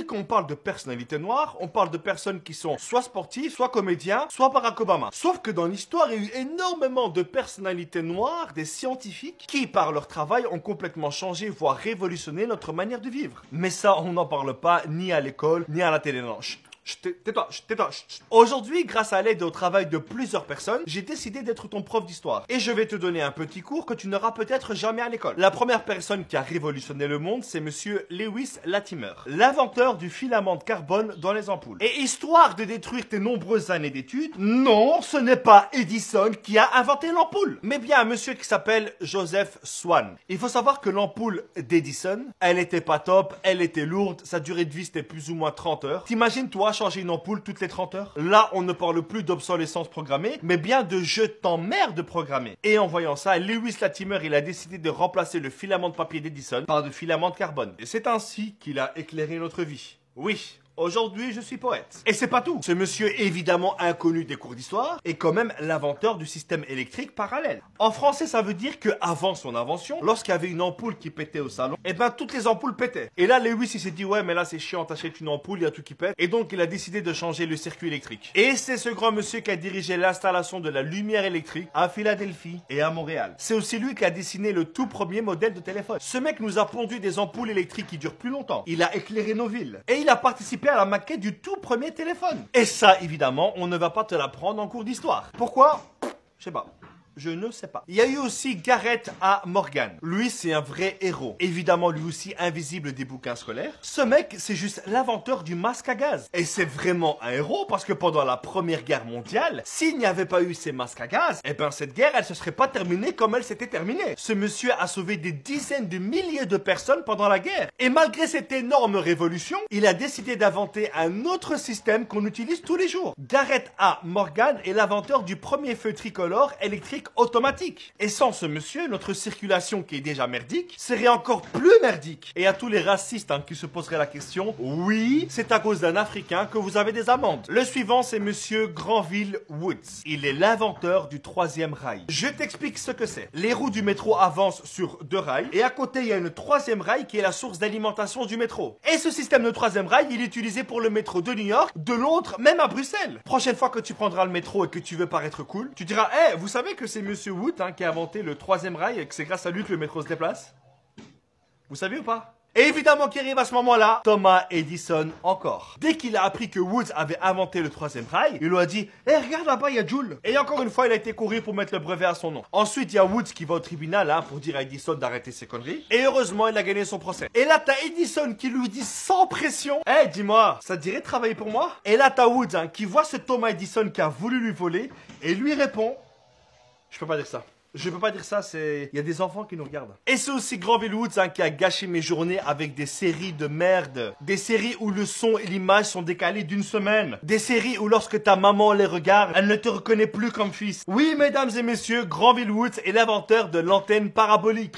Quand on parle de personnalités noires, on parle de personnes qui sont soit sportives, soit comédiens, soit Barack Obama. Sauf que dans l'histoire, il y a eu énormément de personnalités noires, des scientifiques, qui par leur travail ont complètement changé, voire révolutionné notre manière de vivre. Mais ça, on n'en parle pas ni à l'école, ni à la télénoche. Tais-toi. Aujourd'hui, grâce à l'aide et au travail de plusieurs personnes, j'ai décidé d'être ton prof d'histoire. Et je vais te donner un petit cours que tu n'auras peut-être jamais à l'école. La première personne qui a révolutionné le monde, c'est monsieur Lewis Latimer, l'inventeur du filament de carbone dans les ampoules. Et histoire de détruire tes nombreuses années d'études, non, ce n'est pas Edison qui a inventé l'ampoule, mais bien un monsieur qui s'appelle Joseph Swan. Il faut savoir que l'ampoule d'Edison, elle était pas top, elle était lourde, sa durée de vie c'était plus ou moins 30 heures. T'imagines toi changer une ampoule toutes les 30 heures? Là, on ne parle plus d'obsolescence programmée, mais bien de je t'emmerde programmé. Et en voyant ça, Lewis Latimer, il a décidé de remplacer le filament de papier d'Edison par du filament de carbone. Et c'est ainsi qu'il a éclairé notre vie. Oui. Aujourd'hui, je suis poète. Et c'est pas tout. Ce monsieur, évidemment inconnu des cours d'histoire, est quand même l'inventeur du système électrique parallèle. En français, ça veut dire que avant son invention, lorsqu'il y avait une ampoule qui pétait au salon, eh ben toutes les ampoules pétaient. Et là, Lewis, il s'est dit ouais, mais là c'est chiant, t'achètes une ampoule, il y a tout qui pète. Et donc, il a décidé de changer le circuit électrique. Et c'est ce grand monsieur qui a dirigé l'installation de la lumière électrique à Philadelphie et à Montréal. C'est aussi lui qui a dessiné le tout premier modèle de téléphone. Ce mec nous a pondu des ampoules électriques qui durent plus longtemps. Il a éclairé nos villes. Et il a participé à la maquette du tout premier téléphone. Et ça, évidemment, on ne va pas te l'apprendre en cours d'histoire. Pourquoi? Je sais pas. Je ne sais pas. Il y a eu aussi Garrett A. Morgan. Lui, c'est un vrai héros. Évidemment, lui aussi invisible des bouquins scolaires. Ce mec, c'est juste l'inventeur du masque à gaz. Et c'est vraiment un héros parce que pendant la Première Guerre mondiale, s'il n'y avait pas eu ces masques à gaz, eh ben cette guerre, elle se serait pas terminée comme elle s'était terminée. Ce monsieur a sauvé des dizaines de milliers de personnes pendant la guerre. Et malgré cette énorme révolution, il a décidé d'inventer un autre système qu'on utilise tous les jours. Garrett A. Morgan est l'inventeur du premier feu tricolore électrique automatique. Et sans ce monsieur, notre circulation qui est déjà merdique serait encore plus merdique. Et à tous les racistes qui se poseraient la question, oui, c'est à cause d'un Africain que vous avez des amendes. Le suivant, c'est monsieur Granville Woods. Il est l'inventeur du troisième rail. Je t'explique ce que c'est. Les roues du métro avancent sur deux rails et à côté, il y a une troisième rail qui est la source d'alimentation du métro. Et ce système de troisième rail, il est utilisé pour le métro de New York, de Londres, même à Bruxelles. Prochaine fois que tu prendras le métro et que tu veux paraître cool, tu diras, vous savez que c'est monsieur Wood qui a inventé le troisième rail et que c'est grâce à lui que le métro se déplace? Vous savez ou pas? Et évidemment qui arrive à ce moment-là, Thomas Edison encore. Dès qu'il a appris que Woods avait inventé le troisième rail, il lui a dit regarde là-bas, il y a Joule. Et encore une fois, il a été courir pour mettre le brevet à son nom. Ensuite, il y a Woods qui va au tribunal pour dire à Edison d'arrêter ses conneries. Et heureusement, il a gagné son procès. Et là, t'as Edison qui lui dit sans pression dis-moi, ça te dirait de travailler pour moi? Et là, t'as Woods qui voit ce Thomas Edison qui a voulu lui voler et lui répond je peux pas dire ça. Je peux pas dire ça, il y a des enfants qui nous regardent. Et c'est aussi Granville Woods qui a gâché mes journées avec des séries de merde. Des séries où le son et l'image sont décalés d'une semaine. Des séries où lorsque ta maman les regarde, elle ne te reconnaît plus comme fils. Oui, mesdames et messieurs, Granville Woods est l'inventeur de l'antenne parabolique.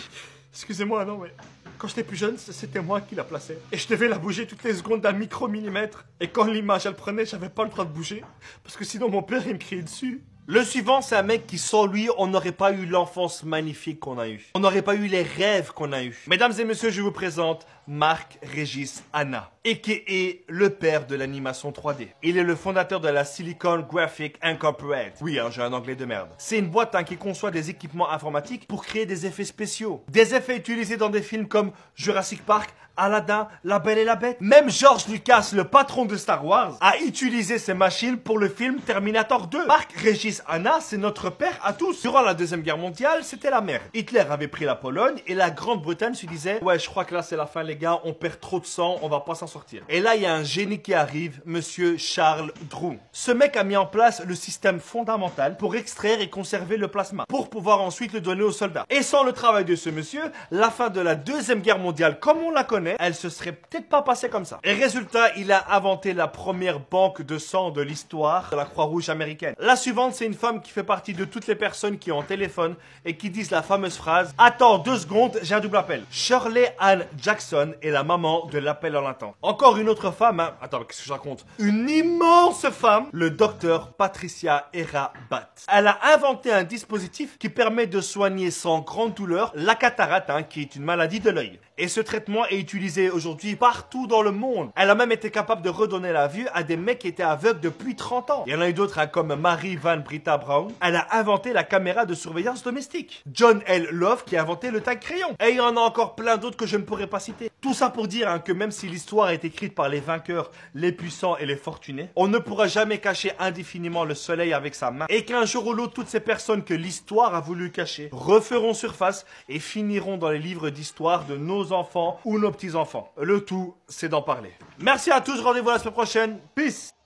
Excusez-moi, non mais... Quand j'étais plus jeune, c'était moi qui la plaçais. Et je devais la bouger toutes les secondes d'un micromillimètre. Et quand l'image, elle prenait, j'avais pas le droit de bouger. Parce que sinon, mon père, il me criait dessus. Le suivant, c'est un mec qui, sans lui, on n'aurait pas eu l'enfance magnifique qu'on a eue. On n'aurait pas eu les rêves qu'on a eus. Mesdames et messieurs, je vous présente Marc-Régis Hanna, a.k.a. le père de l'animation 3D. Il est le fondateur de la Silicon Graphic Incorporated. Oui, j'ai un anglais de merde. C'est une boîte qui conçoit des équipements informatiques pour créer des effets spéciaux. Des effets utilisés dans des films comme Jurassic Park, Aladdin, La Belle et la Bête. Même George Lucas, le patron de Star Wars, a utilisé ces machines pour le film Terminator 2. Marc-Régis Hanna, c'est notre père à tous. Durant la Deuxième Guerre mondiale, c'était la merde. Hitler avait pris la Pologne et la Grande-Bretagne se disait « Ouais, je crois que là c'est la fin les gars, on perd trop de sang, on va pas s'en sortir. » Et là, il y a un génie qui arrive, monsieur Charles Drew. Ce mec a mis en place le système fondamental pour extraire et conserver le plasma, pour pouvoir ensuite le donner aux soldats. Et sans le travail de ce monsieur, la fin de la Deuxième Guerre mondiale, comme on la connaît, elle se serait peut-être pas passée comme ça. Et résultat, il a inventé la première banque de sang de l'histoire de la Croix-Rouge américaine. La suivante, c'est une femme qui fait partie de toutes les personnes qui ont un téléphone et qui disent la fameuse phrase « Attends 2 secondes, j'ai un double appel ». Shirley Ann Jackson est la maman de l'appel en latin. Encore une autre femme, attends, qu'est-ce que je raconte? Une immense femme, le docteur Patricia Hera Batt. Elle a inventé un dispositif qui permet de soigner sans grande douleur la cataracte, qui est une maladie de l'œil. Et ce traitement est utilisé aujourd'hui partout dans le monde. Elle a même été capable de redonner la vue à des mecs qui étaient aveugles depuis 30 ans. Il y en a eu d'autres, hein, comme Marie Van Britta Brown. Elle a inventé la caméra de surveillance domestique. John L. Love qui a inventé le tag crayon. Et il y en a encore plein d'autres que je ne pourrais pas citer. Tout ça pour dire, hein, que même si l'histoire est écrite par les vainqueurs, les puissants et les fortunés, on ne pourra jamais cacher indéfiniment le soleil avec sa main. Et qu'un jour ou l'autre, toutes ces personnes que l'histoire a voulu cacher referont surface et finiront dans les livres d'histoire de nos enfants ou nos petits-enfants. Le tout, c'est d'en parler. Merci à tous, rendez-vous la semaine prochaine. Peace!